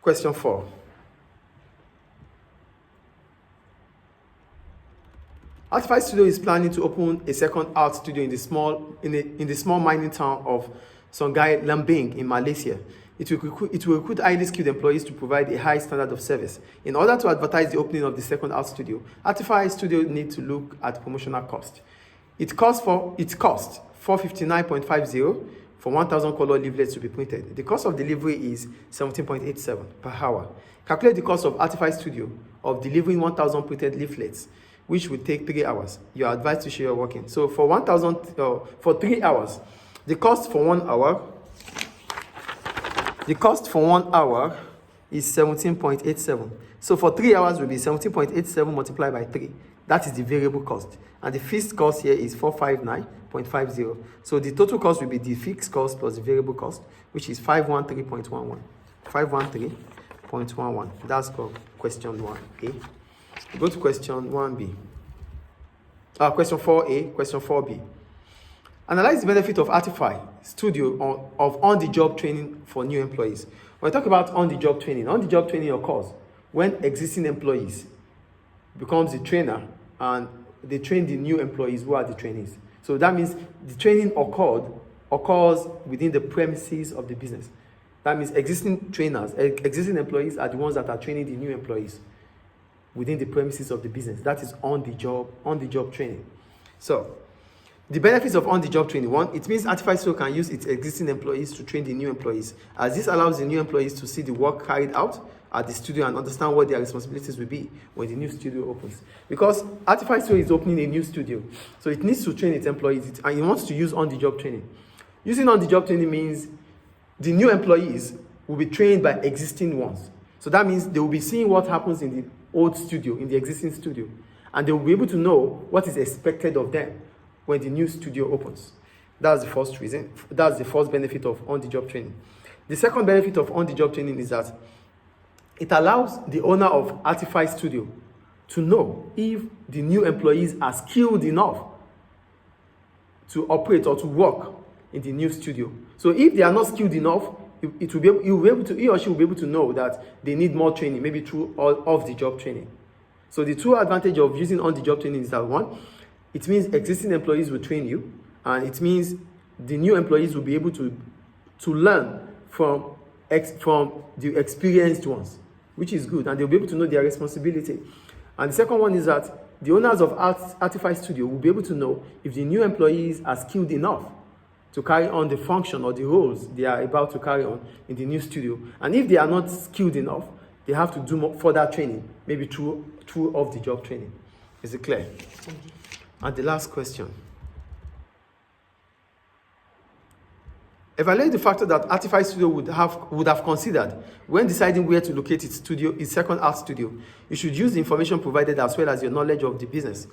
Question 4. Artify Studio is planning to open a second art studio in the small mining town of Sungai Lambing in Malaysia. It will recruit highly skilled employees to provide a high standard of service. In order to advertise the opening of the second art studio, Artify Studio needs to look at promotional cost. It costs $459.50 for 1,000 color leaflets to be printed. The cost of delivery is $17.87 per hour. Calculate the cost of Artify Studio of delivering 1,000 printed leaflets, which will take 3 hours. You are advised to share your working. So for 3 hours, the cost for 1 hour is 17.87. So for 3 hours will be 17.87 multiplied by 3. That is the variable cost. And the fixed cost here is 459.50. So the total cost will be the fixed cost plus the variable cost, which is 513.11. 513.11. That's question 1A. Go to question 1B. Question 4A, question 4B. Analyze the benefit of Artify Studio of on-the-job training for new employees. When we talk about on-the-job training occurs when existing employees becomes the trainer and they train the new employees who are the trainees. So that means the training occurs within the premises of the business. That means existing employees are the ones that are training the new employees within the premises of the business. That is on-the-job training. So the benefits of on-the-job training. 1, it means Artify Studio can use its existing employees to train the new employees, as this allows the new employees to see the work carried out at the studio and understand what their responsibilities will be when the new studio opens. Because Artify Studio is opening a new studio, so it needs to train its employees, and it wants to use on-the-job training. Using on-the-job training means the new employees will be trained by existing ones. So that means they will be seeing what happens in the old studio, in the existing studio, and they will be able to know what is expected of them when the new studio opens. That's the first reason. That's the first benefit of on-the-job training. The second benefit of on-the-job training is that it allows the owner of Artify Studio to know if the new employees are skilled enough to operate or to work in the new studio. So if they are not skilled enough, he or she will be able to know that they need more training, maybe through off-the-job training. So the two advantages of using on-the-job training is that 1, it means existing employees will train you, and it means the new employees will be able to learn from the experienced ones, which is good, and they'll be able to know their responsibility. And the second one is that the owners of Artify Studio will be able to know if the new employees are skilled enough to carry on the function or the roles they are about to carry on in the new studio. And if they are not skilled enough, they have to do further training, maybe through off-the-job training. Is it clear? And the last question. Evaluate the factor that Artify Studio would have considered when deciding where to locate its second art studio. You should use the information provided as well as your knowledge of the business.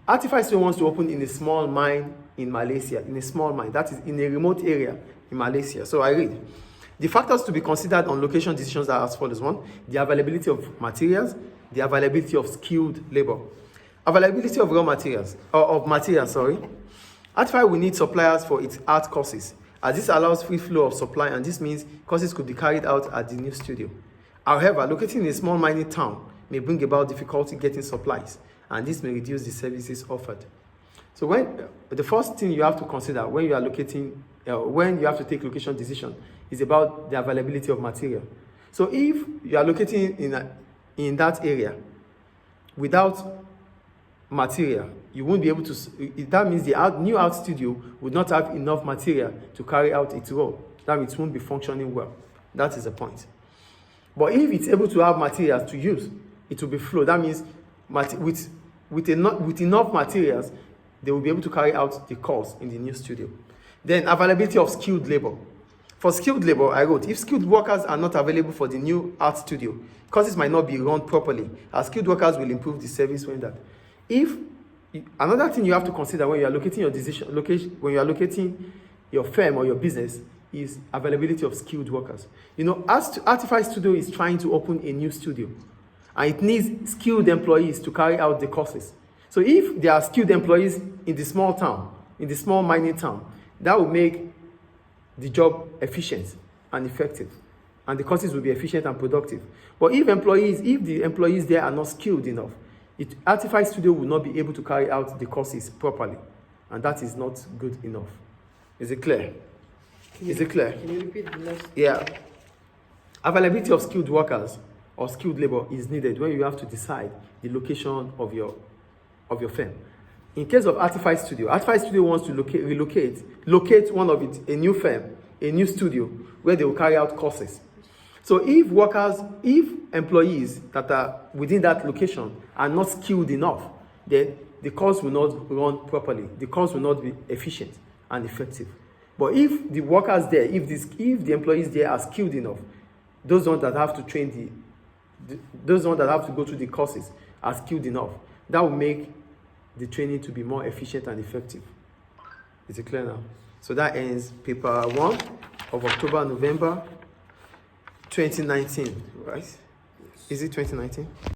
Artify Studio wants to open in a small mine in Malaysia, that is in a remote area in Malaysia. So I read. The factors to be considered on location decisions are as follows. 1, the availability of materials, the availability of skilled labor. Availability of materials. Artify will need suppliers for its art courses, as this allows free flow of supply, and this means courses could be carried out at the new studio. However, locating in a small mining town may bring about difficulty getting supplies, and this may reduce the services offered. So the first thing you have to consider when you are when you have to take location decision is about the availability of material. So if you are locating in that area without material, you won't be able to. That means the new art studio would not have enough material to carry out its role. That means it won't be functioning well. That is the point. But if it's able to have materials to use, it will be flow. That means with enough materials, they will be able to carry out the course in the new studio. Then availability of skilled labor. For skilled labor, I wrote, if skilled workers are not available for the new art studio, courses might not be run properly, as skilled workers will improve the service when that. Another thing you have to consider when you are locating when you are locating your firm or your business is availability of skilled workers. Artify Studio is trying to open a new studio, and it needs skilled employees to carry out the courses. So if there are skilled employees in the small mining town, that will make the job efficient and effective. and the courses will be efficient and productive. But if the employees there are not skilled enough, Artify Studio will not be able to carry out the courses properly, and that is not good enough. Is it clear? Is it clear? Can you repeat the last? Yeah. Availability of skilled workers or skilled labor is needed when you have to decide the location of your firm. In case of Artify Studio wants to locate one of its, a new firm, a new studio where they will carry out courses. So if employees that are within that location are not skilled enough, then the course will not run properly. The course will not be efficient and effective. But if the workers there, if the employees there are skilled enough, those ones that have to those ones that have to go through the courses are skilled enough, that will make the training to be more efficient and effective. Is it clear now? So that ends paper 1 of November 2019, right? Is it 2019?